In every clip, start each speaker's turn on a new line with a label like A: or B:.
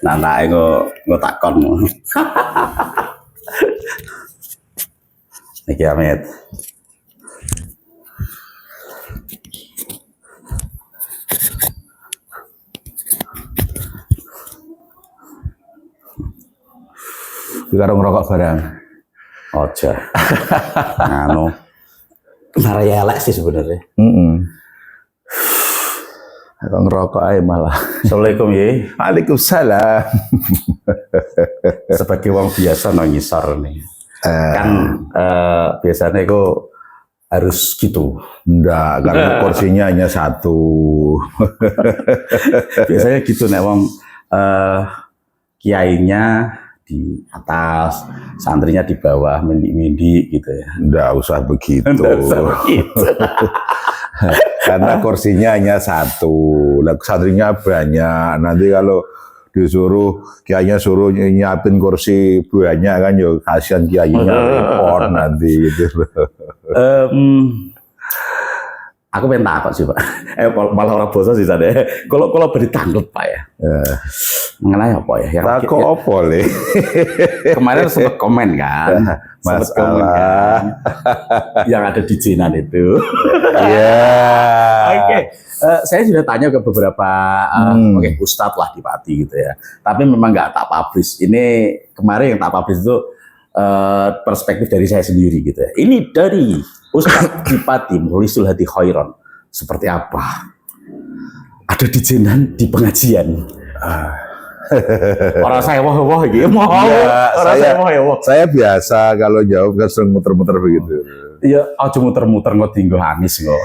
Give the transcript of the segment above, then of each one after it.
A: Nah, engko takon. Niki Amit.
B: Karo ngerokok barang.
A: Ojo. Anu. Maraya elek sih sebenarnya.
B: Kok ngerokok aja malah.
A: Assalamualaikum ya.
B: Waalaikumsalam.
A: Sebagai wong biasa no ngisor nih. Kan biasanya itu harus gitu.
B: Enggak, karena kursinya hanya satu.
A: Biasanya gitu nek wong kiainya di atas, santrinya di bawah, mendik-mendik gitu ya.
B: Enggak usah begitu.
A: Enggak usah begitu.
B: Karena kursinya hanya satu, santrinya banyak. Nanti kalau disuruh kiainya suruh nyiapin kursi banyak kan, yo kasihan kiainya repot nanti gitu.
A: Aku pengen takut sih Pak. Malah orang bosan sih tadi. Kalau beri tanggup Pak ya. Mengenai apa ya?
B: Takut apa le?
A: Kemarin sempat komen kan.
B: Masalah
A: yang ada di Jinan itu.
B: Iya.
A: Oke. Saya sudah tanya ke beberapa ustadz lah di Pati gitu ya. Tapi memang nggak tak publish. Ini kemarin yang tak publish itu perspektif dari saya sendiri gitu ya. Ini dari Ustadz di Pati Mukhlisul Hadi Khairon. Seperti apa? Ada di Jinan di pengajian. Orang saya wah gitu.
B: Saya biasa kalau jawab kan sering muter-muter begitu.
A: Iya, aja muter-muter nggak tinggal Anis kok.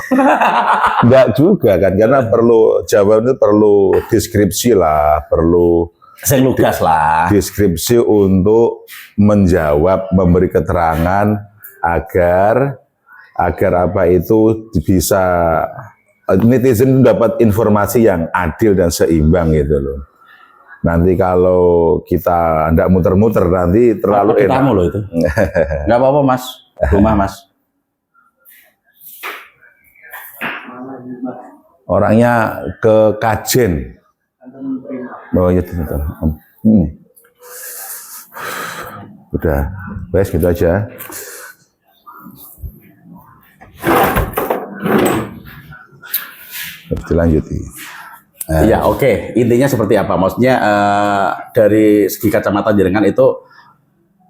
B: Enggak juga kan, karena perlu jawaban itu perlu deskripsi lah, perlu
A: saya lugas lah.
B: Deskripsi untuk menjawab, memberi keterangan agar apa itu bisa netizen dapat informasi yang adil dan seimbang gitu loh. Nanti kalau kita enggak muter-muter nanti terlalu enak.
A: Kamu loh itu. Enggak apa-apa Mas, rumah Mas.
B: Orangnya ke Kajen. Oh iya betul. Udah, wes gitu aja. Dilanjuti.
A: Iya, oke. Intinya seperti apa? Maksudnya dari segi kacamata jenengan itu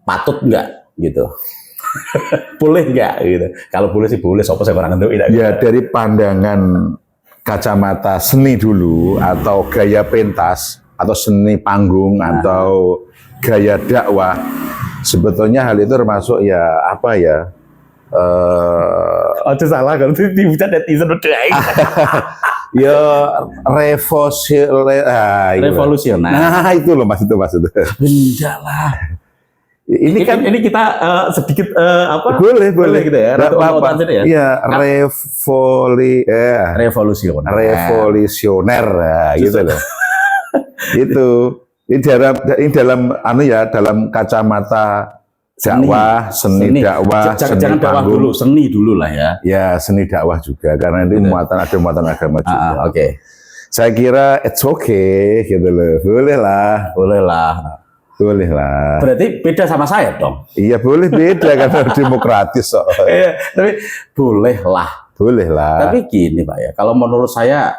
A: patut nggak gitu? Boleh nggak gitu? Kalau boleh sih boleh. Sopo saya barang itu.
B: Ya dari pandangan kacamata seni dulu atau gaya pentas atau seni panggung atau gaya dakwah, sebetulnya hal itu termasuk ya apa ya?
A: Aduh salah kalau itu dihujat netizen udah.
B: Ya revolusioner. Nah itu loh mas itu.
A: Enggak lah.
B: Ini kan
A: kita sedikit apa?
B: Boleh
A: gitu ya.
B: Apa? Iya revolusioner gitu loh. Ini dalam kacamata dakwah, seni dakwah,
A: jangan dakwah dulu, seni dulu lah ya.
B: Ya, seni dakwah juga karena ini ada muatan agama juga.
A: Oke.
B: Saya kira it's okay gitu loh. Boleh lah.
A: Berarti beda sama saya dong.
B: Iya, boleh beda karena demokratis kok.
A: Iya, tapi boleh lah. Tapi gini Pak ya, kalau menurut saya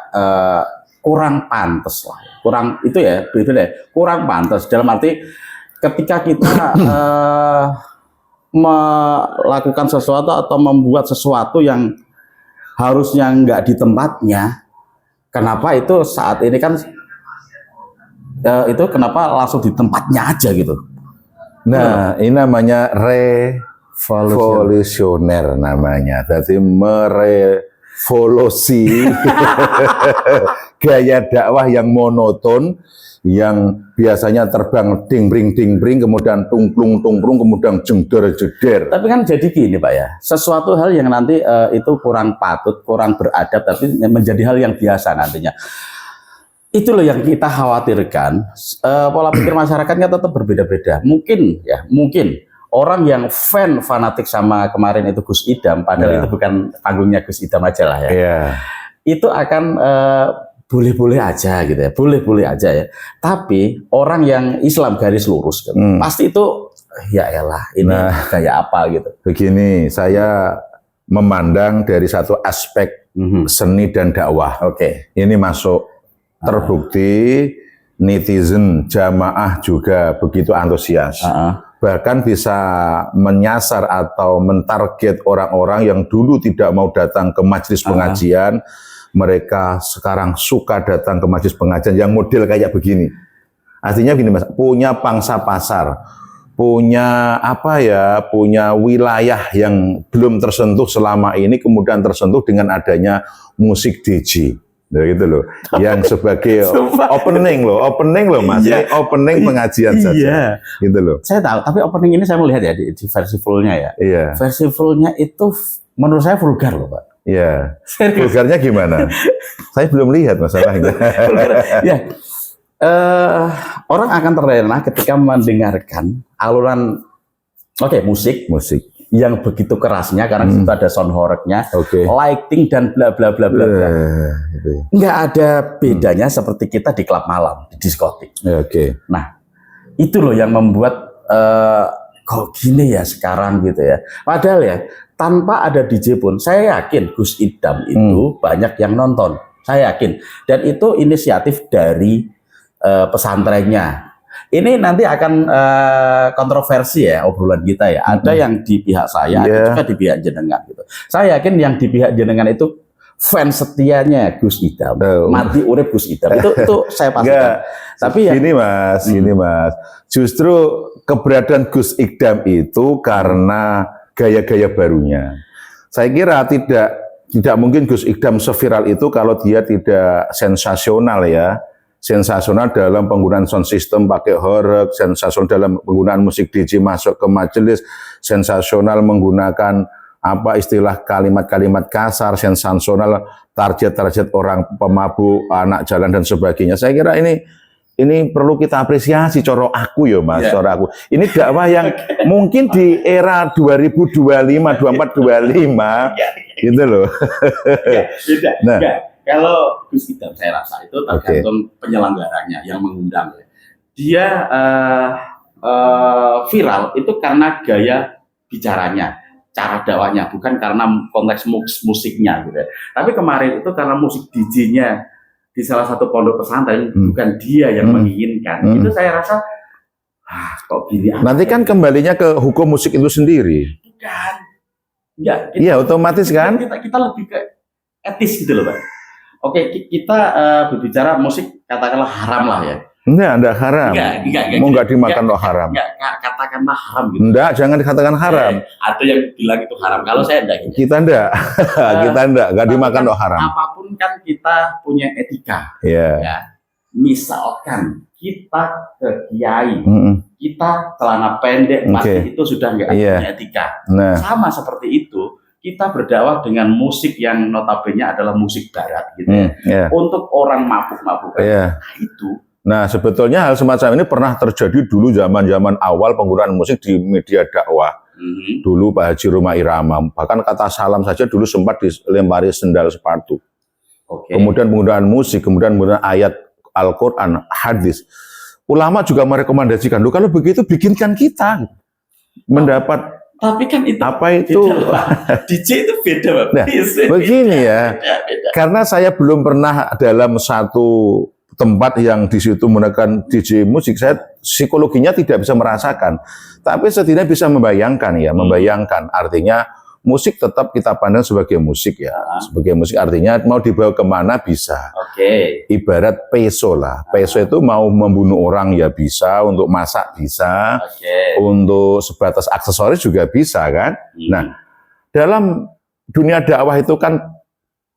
A: kurang pantas lah. Kurang itu ya, kurang pantas dalam arti ketika kita melakukan sesuatu atau membuat sesuatu yang harusnya nggak di tempatnya, kenapa itu saat ini kan itu kenapa langsung di tempatnya aja gitu?
B: Nah, ini namanya revolusioner namanya. Jadi merevolusi gaya dakwah yang monoton, yang biasanya terbang ding bring, kemudian tungplung, kemudian jeder.
A: Tapi kan jadi gini Pak ya, sesuatu hal yang nanti itu kurang patut, kurang beradab, tapi menjadi hal yang biasa nantinya. Itu loh yang kita khawatirkan. Pola pikir masyarakatnya tetap berbeda-beda. Mungkin orang yang fanatik sama kemarin itu Gus Idam, padahal itu bukan panggungnya Gus Idam aja lah ya. Itu akan boleh-boleh aja gitu ya, boleh-boleh aja ya. Tapi orang yang Islam garis lurus gitu, pasti itu ya elah ini kayak apa gitu.
B: Begini, saya memandang dari satu aspek seni dan dakwah.
A: Oke.
B: Ini masuk terbukti netizen jamaah juga begitu antusias. Bahkan bisa menyasar atau mentarget orang-orang yang dulu tidak mau datang ke majelis pengajian, mereka sekarang suka datang ke majelis pengajian yang model kayak begini. Artinya begini Mas, punya pangsa pasar, punya apa ya, punya wilayah yang belum tersentuh selama ini, kemudian tersentuh dengan adanya musik DJ. Nah, gitu loh, yang sebagai opening loh Mas, ini opening pengajian saja, gitu loh.
A: Saya tahu, tapi opening ini saya melihat ya di versi fullnya ya.
B: Iya.
A: Versi fullnya itu menurut saya vulgar loh Pak.
B: Iya. Vulgarnya gimana? Saya belum lihat masalahnya.
A: Ya, orang akan terlena ketika mendengarkan aluran, musik yang begitu kerasnya karena di situ ada sound horror-nya, lighting dan bla bla bla bla bla. Nggak ada bedanya seperti kita di klub malam, di diskotik. Nah, itu loh yang membuat kok gini ya sekarang gitu ya. Padahal ya tanpa ada DJ pun, saya yakin Gus Idam itu banyak yang nonton. Saya yakin. Dan itu inisiatif dari pesantrennya. Ini nanti akan kontroversi ya obrolan kita ya. Ada yang di pihak saya, ada juga di pihak jenengan gitu. Saya yakin yang di pihak jenengan itu fans setianya Gus Idam, mati urip Gus Idam. Itu saya pastikan. Tapi ya
B: ini mas, justru keberadaan Gus Idam itu karena gaya-gaya barunya. Saya kira tidak mungkin Gus Idam seviral itu kalau dia tidak sensasional ya. Sensasional dalam penggunaan sound system pakai horeg, sensasional dalam penggunaan musik DJ masuk ke majelis, sensasional menggunakan apa istilah kalimat-kalimat kasar, sensasional target-target orang pemabuk, anak jalan dan sebagainya. Saya kira ini perlu kita apresiasi coro aku ya Mas, coro aku. Ini dakwah yang mungkin di era 2025, 24, 25 gitu loh.
A: Kalau Gus Idam saya rasa itu tergantung penyelenggaranya yang mengundang. Dia viral itu karena gaya bicaranya, cara dakwahnya, bukan karena konteks musiknya gitu. Tapi kemarin itu karena musik DJ-nya di salah satu pondok pesantren, bukan dia yang menginginkan. Itu saya rasa kok gini.
B: Nanti kan kembalinya ke hukum musik itu sendiri.
A: Bukan. Enggak.
B: Iya, otomatis kan?
A: Kita lebih ke etis gitu loh, Pak. Oke, kita berbicara musik katakanlah haram lah ya.
B: Enggak haram. Mau nggak dimakan loh haram.
A: Enggak, katakanlah haram gitu.
B: Enggak, jangan dikatakan haram.
A: Ada yang bilang itu haram. Kalau saya enggak gitu.
B: Kita enggak dimakan loh haram.
A: Apapun kan kita punya etika. Ya. Misalkan kita ke kiai, kita celana pendek, pasti itu sudah enggak punya etika. Sama seperti itu. Kita berdakwah dengan musik yang notabene adalah musik barat gitu untuk orang mabuk-mabuk itu.
B: Nah, sebetulnya hal semacam ini pernah terjadi dulu zaman-zaman awal penggunaan musik di media dakwah. Dulu Pak Haji Roma Irama, bahkan kata salam saja dulu sempat dilempari sendal sepatu. Kemudian penggunaan musik, kemudian penggunaan ayat Al-Quran, hadis. Ulama juga merekomendasikan, kalau begitu bikinkan kita mendapat.
A: Tapi kan itu
B: apa itu
A: DJ itu beda, Pak.
B: Nah, begini ya, beda. Karena saya belum pernah dalam satu tempat yang di situ menggunakan DJ musik, saya psikologinya tidak bisa merasakan, tapi setidaknya bisa membayangkan ya, membayangkan artinya musik tetap kita pandang sebagai musik ya, sebagai musik artinya mau dibawa kemana bisa. Ibarat peso lah, peso itu mau membunuh orang ya bisa, untuk masak bisa, untuk sebatas aksesoris juga bisa kan. Nah, dalam dunia dakwah itu kan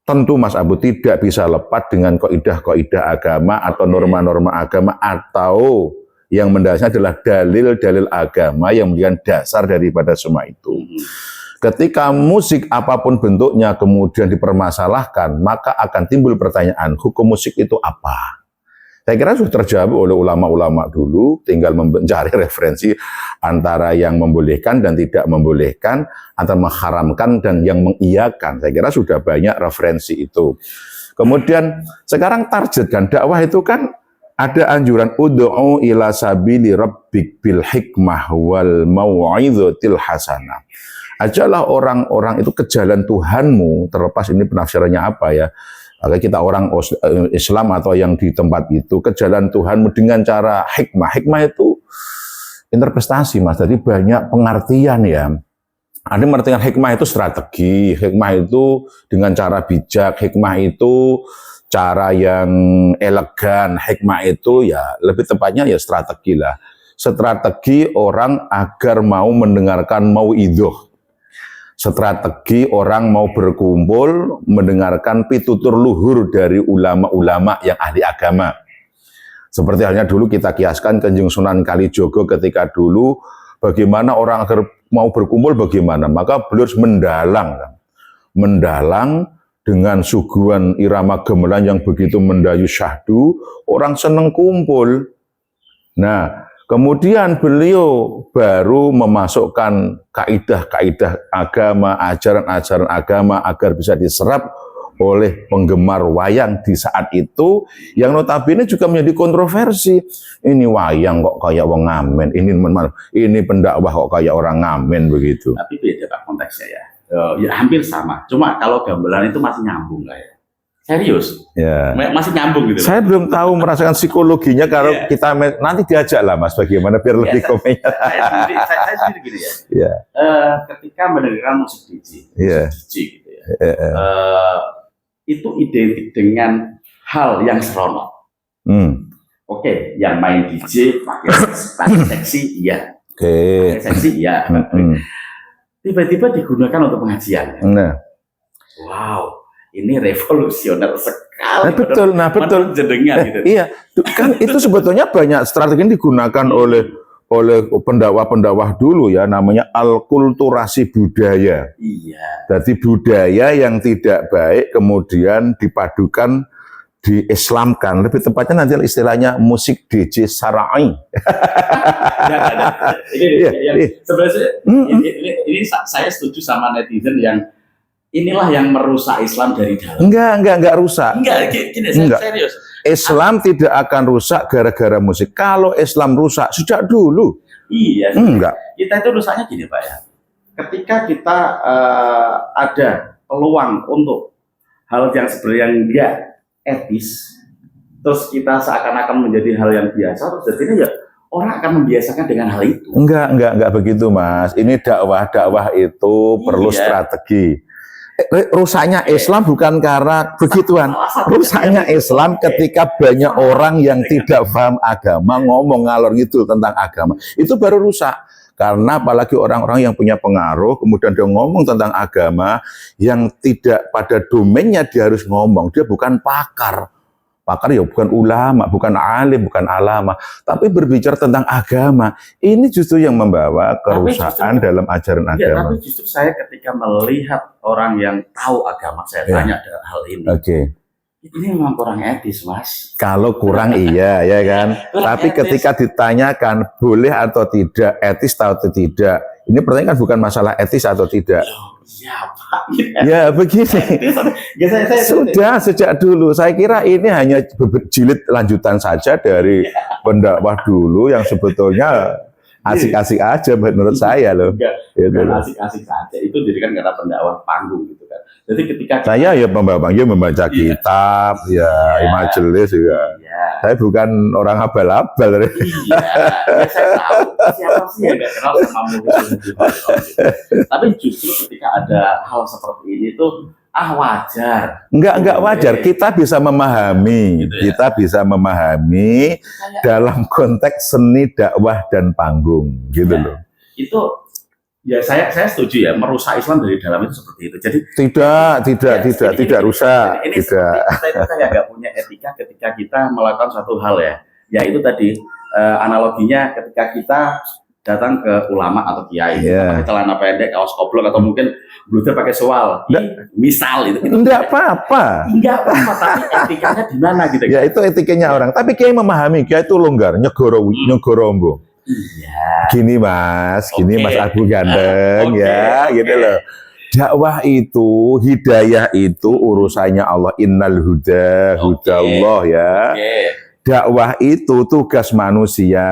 B: tentu Mas Abu tidak bisa lepas dengan kaidah-kaidah agama atau norma-norma agama atau yang mendasarnya adalah dalil-dalil agama yang menjadi dasar daripada semua itu. Ketika musik apapun bentuknya kemudian dipermasalahkan, maka akan timbul pertanyaan, hukum musik itu apa? Saya kira sudah terjawab oleh ulama-ulama dulu, tinggal mencari referensi antara yang membolehkan dan tidak membolehkan, antara mengharamkan dan yang mengiyakan. Saya kira sudah banyak referensi itu. Kemudian sekarang targetkan dakwah itu kan ada anjuran ud'u ila sabili rabbik bil hikmah wal mau'izatil hasanah. Ajalah orang-orang itu ke jalan Tuhanmu, terlepas ini penafsirannya apa ya. Kalau kita orang Islam atau yang di tempat itu ke jalan Tuhanmu dengan cara hikmah. Hikmah itu interpretasi, Mas. Jadi banyak pengertian ya. Ada pengertian hikmah itu strategi, hikmah itu dengan cara bijak, hikmah itu cara yang elegan, hikmah itu ya lebih tepatnya ya strategi lah. Strategi orang agar mau mendengarkan mauidhah. Strategi orang mau berkumpul mendengarkan pitutur luhur dari ulama-ulama yang ahli agama. Seperti halnya dulu kita kiaskan Kanjeng Sunan Kalijogo ketika dulu bagaimana orang agar mau berkumpul bagaimana, maka beliau harus mendalang dengan suguhan irama gamelan yang begitu mendayu syahdu, orang seneng kumpul. Nah, kemudian beliau baru memasukkan kaidah-kaidah agama, ajaran-ajaran agama agar bisa diserap oleh penggemar wayang di saat itu, yang notabene juga menjadi kontroversi. Ini wayang kok kayak wong ngamen, ini pendakwah kok kayak orang ngamen begitu.
A: Tapi beda Pak konteksnya ya. Ya hampir sama. Cuma kalau gamelan itu masih nyambung lah ya. Serius?
B: Ya.
A: Masih nyambung gitu.
B: Saya belum tahu merasakan psikologinya kalau kita nanti diajak lah Mas bagaimana biar lebih komen.
A: Saya sendiri gini ya.
B: Ya.
A: Ketika mendengarkan musik DJ, DJ gitu ya. Itu identik dengan hal yang seronok. Oke, yang main DJ pakai seksi, iya. Pakai seksi, iya. Tiba-tiba digunakan untuk pengajian.
B: Nah.
A: Wow, ini revolusioner sekali.
B: Betul.
A: Jenengan gitu.
B: Iya, kan itu sebetulnya banyak strategi yang digunakan oleh pendakwah-pendakwah dulu ya, namanya alkulturasi budaya. Iya. Jadi budaya yang tidak baik kemudian dipadukan, diislamkan. Lebih tepatnya nanti istilahnya musik DJ syar'i.
A: Ini saya setuju sama netizen yang inilah yang merusak Islam dari dalam.
B: Enggak rusak.
A: Gini, serius.
B: Islam tidak akan rusak gara-gara musik. Kalau Islam rusak sejak dulu.
A: Iya.
B: Enggak.
A: Kita itu rusaknya gini Pak ya. Ketika kita ada peluang untuk hal yang sebenarnya enggak etis, terus kita seakan-akan menjadi hal yang biasa, terus jadinya ya orang akan membiasakan dengan hal itu.
B: Enggak begitu Mas. Ini dakwah itu perlu strategi. Rusaknya Islam bukan karena begituan. Rusaknya Islam ketika banyak orang yang tidak paham agama ngomong ngalor ngidul tentang agama. Itu baru rusak. Karena apalagi orang-orang yang punya pengaruh kemudian dia ngomong tentang agama yang tidak pada domainnya dia harus ngomong. Dia bukan pakar. Pakar ya bukan ulama, bukan alim, bukan alama, tapi berbicara tentang agama. Ini justru yang membawa kerusakan dalam ajaran agama.
A: Tapi justru saya ketika melihat orang yang tahu agama, saya tanya hal ini. Ini memang kurang etis, Mas.
B: Kalau kurang iya, ya kan. Tapi ketika ditanyakan boleh atau tidak, etis atau tidak, ini pertanyaan kan bukan masalah etis atau tidak.
A: Ya, Pak.
B: Ya begini. Sudah sejak dulu. Saya kira ini hanya jilid lanjutan saja dari pendakwah dulu yang sebetulnya asik-asik aja menurut saya loh.
A: Bukan asik-asik saja. Itu jadi kan karena pendakwah panggung gitu kan. Jadi ketika
B: saya ya membaca kitab, majelis juga. Saya bukan orang abal-abal.
A: Saya tahu siapa sih yang nggak kenal sama murid. Tapi justru ketika ada hal seperti ini tuh wajar.
B: Enggak wajar. Kita bisa memahami, gitu ya? Kita bisa memahami dalam konteks seni dakwah dan panggung, gitu loh.
A: Itu ya saya setuju ya, merusak Islam dari dalam itu seperti itu. Jadi
B: tidak rusak.
A: Ini kita itu kayak nggak punya etika ketika kita melakukan suatu hal ya. Ya itu tadi analoginya ketika kita datang ke ulama atau kiai, pakai celana pendek, kaos koblok atau mungkin bluder pakai syawal. Misal itu.
B: Enggak apa-apa.
A: Tapi etikanya di mana gitu.
B: Ya itu etikanya orang. Tapi kiai memahami, kiai itu longgar, nyegorombo. Iya. Gini Mas Abu ganteng gitu loh. dakwah itu, hidayah itu urusannya Allah. Innal huda hudallah ya. Dakwah itu tugas manusia.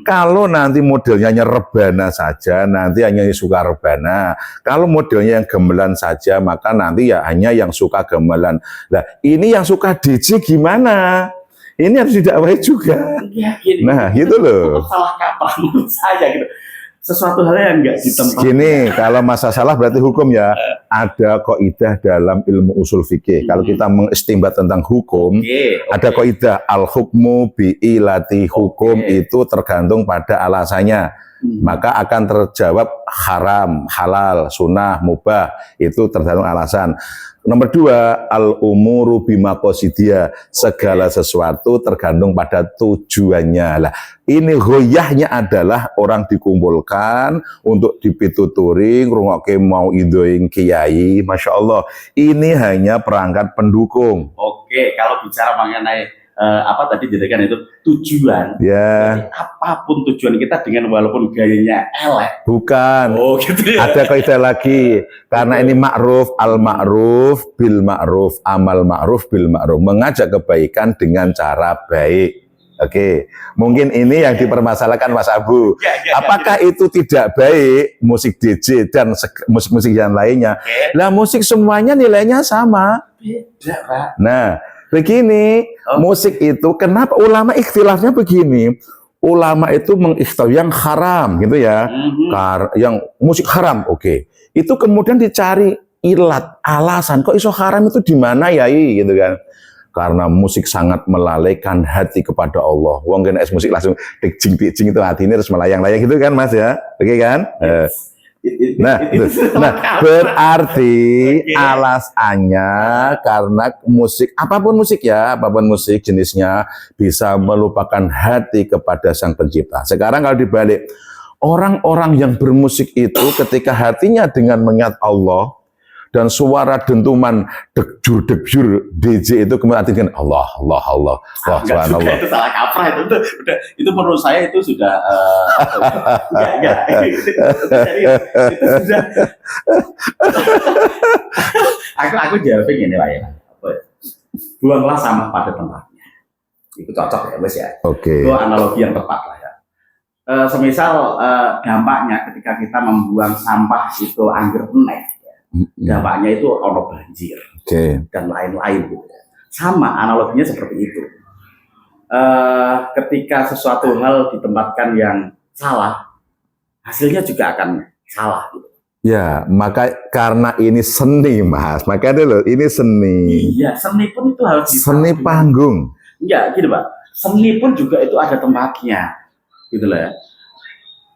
B: Kalau nanti modelnya hanya rebana saja, nanti hanya yang suka rebana. Kalau modelnya yang gemelan saja, maka nanti ya hanya yang suka gemelan. Nah, ini yang suka DJ gimana? Ini harus didakwahi juga.
A: Ya, gini,
B: nah, gitu loh.
A: Salah kaprah menurut saya gitu. Sesuatu hal yang enggak ditempatkan.
B: Gini, kalau masa salah berarti hukum ya. Ada kaidah dalam ilmu usul fikih. Kalau kita mengistimbat tentang hukum, ada kaidah al-hukmu bi'ilati. Hukum itu tergantung pada alasannya. Maka akan terjawab haram, halal, sunnah, mubah. Itu tergantung alasan. Nomor 2, al-umuru bimaqasidiya. Segala sesuatu tergantung pada tujuannya. Lah, ini goyahnya adalah orang dikumpulkan untuk dipituturi, ngrungokke mau idoing kiai. Masya Allah, ini hanya perangkat pendukung.
A: Oke, kalau bicara mengenai apa tadi jadikan itu tujuan.
B: Ya.
A: Jadi, apapun tujuan kita dengan walaupun gayanya elek.
B: Bukan.
A: Oh, gitu ya.
B: Ada kaidah lagi. Karena ini ma'ruf, al-ma'ruf bil ma'ruf, amal ma'ruf bil ma'ruf. Mengajak kebaikan dengan cara baik. Oke, mungkin ini yang dipermasalahkan Mas Abu. Apakah itu tidak baik musik DJ dan musik-musik yang lainnya? Lah musik semuanya nilainya sama.
A: Beda, Pak.
B: Nah, begini, musik itu kenapa ulama ikhtilafnya begini? Ulama itu mengikhtilaf yang haram gitu ya. Yang musik haram, oke. Itu kemudian dicari ilat, alasan kok iso haram itu di mana yai gitu kan. Karena musik sangat melalaikan hati kepada Allah. Wong kena musik langsung dijing-dijing itu hati ini terus melayang-layang gitu kan Mas ya. Oke kan? Nah, berarti alasannya karena musik, apapun musik ya, apapun musik jenisnya bisa melupakan hati kepada Sang Pencipta. Sekarang kalau dibalik, orang-orang yang bermusik itu ketika hatinya dengan mengingat Allah, dan suara dentuman degjur DJ itu kemudian artinya Allah subhanallah.
A: Itu salah kaprah itu menurut saya itu sudah itu sudah aku jawabnya gini Pak ya. Buanglah sampah pada tempatnya. Itu cocok ya Mas ya.
B: Oke.
A: Itu analogi yang tepat lah ya. Semisal dampaknya ketika kita membuang sampah itu angger enek. Dampaknya itu ono banjir dan lain-lain gitu. Sama analoginya seperti itu. Ketika sesuatu hal ditempatkan yang salah, hasilnya juga akan salah gitu.
B: Ya, maka karena ini seni Mas, maka dulu ini seni.
A: Iya, seni pun itu harus
B: seni panggung.
A: Enggak, gitu Pak. Seni pun juga itu ada tempatnya, gitu lah ya.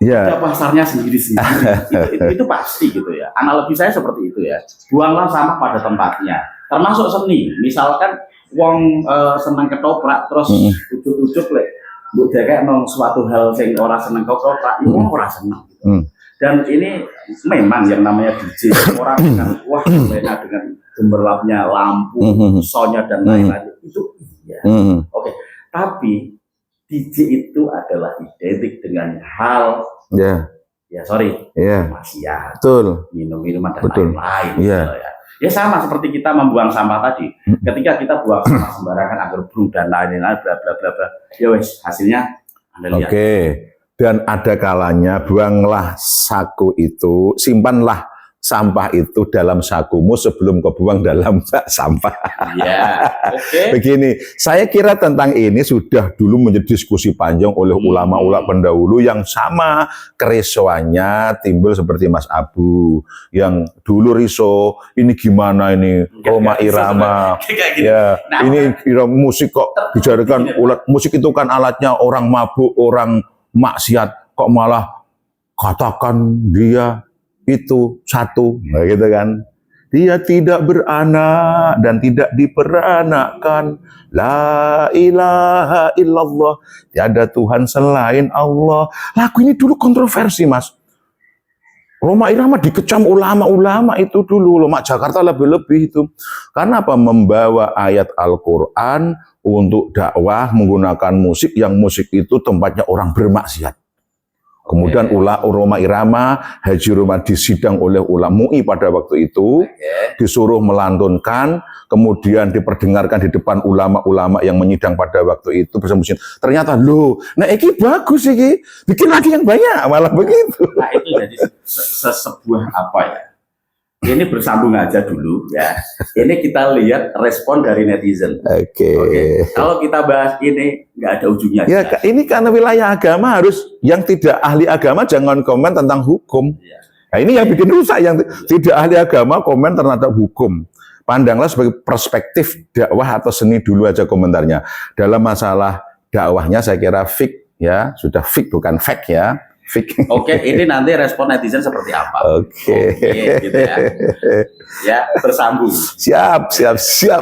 B: Ya.
A: Ada pasarnya sendiri-sendiri. itu pasti gitu ya. Analogi saya seperti itu ya. Buanglah sampah pada tempatnya. Termasuk seni. Misalkan wong seneng ketoprak terus ujuk-ujuk lek mbok dekek nang suatu hal sing ora seneng ketoprak, itu ora seneng gitu. Dan ini memang yang namanya DJ orang dengan wah dengan gemerlapnya lampu, soundnya dan lain-lain itu iya. Oke. Tapi DJ itu adalah identik dengan hal maksiat, minum-minuman dan lain-lain. Gitu ya. Ya sama seperti kita membuang sampah tadi. Ketika kita buang sampah sembarangan agar brung dan lain-lain bla bla bla bla. Ya wes hasilnya Anda lihat.
B: Oke. Dan ada kalanya buanglah saku itu, simpanlah sampah itu dalam sakumu sebelum kau buang dalam bak sampah.
A: Ya,
B: Begini, saya kira tentang ini sudah dulu menjadi diskusi panjang oleh ulama-ulama pendahulu yang sama keresoannya timbul seperti Mas Abu yang dulu riso ini gimana ini Roma Irama ya ini musik kok dijadikan ulat musik itu kan alatnya orang mabuk orang maksiat kok malah katakan dia itu satu, nah gitu kan. Dia tidak beranak dan tidak diperanakkan. La ilaha illallah. Tiada Tuhan selain Allah. Lagu ini dulu kontroversi, Mas. Roma Irama dikecam ulama-ulama itu dulu. Ulama Jakarta lebih-lebih itu. Karena apa? Membawa ayat Al-Quran untuk dakwah menggunakan musik yang musik itu tempatnya orang bermaksiat. Kemudian Roma Irama, Haji Roma disidang oleh ulama MUI pada waktu itu, disuruh melantunkan, kemudian diperdengarkan di depan ulama-ulama yang menyidang pada waktu itu bersama muslim. Ternyata loh, nah ini bagus ini, bikin lagi yang banyak, malah begitu.
A: Nah itu jadi sebuah apa ya? Ini bersambung aja dulu ya. Ini kita lihat respon dari netizen.
B: Oke.
A: Kalau kita bahas ini nggak ada ujungnya.
B: Ya, ini karena wilayah agama harus yang tidak ahli agama jangan komen tentang hukum.
A: Ya.
B: Nah, ini yang bikin rusak, yang tidak ahli agama komen terhadap hukum. Pandanglah sebagai perspektif dakwah atau seni dulu aja komentarnya. Dalam masalah dakwahnya saya kira fik ya, sudah fik bukan fact ya.
A: Oke, ini nanti respon netizen seperti apa?
B: Oke,
A: gitu ya. Ya, bersambung.
B: Siap.
A: Ya, gitu.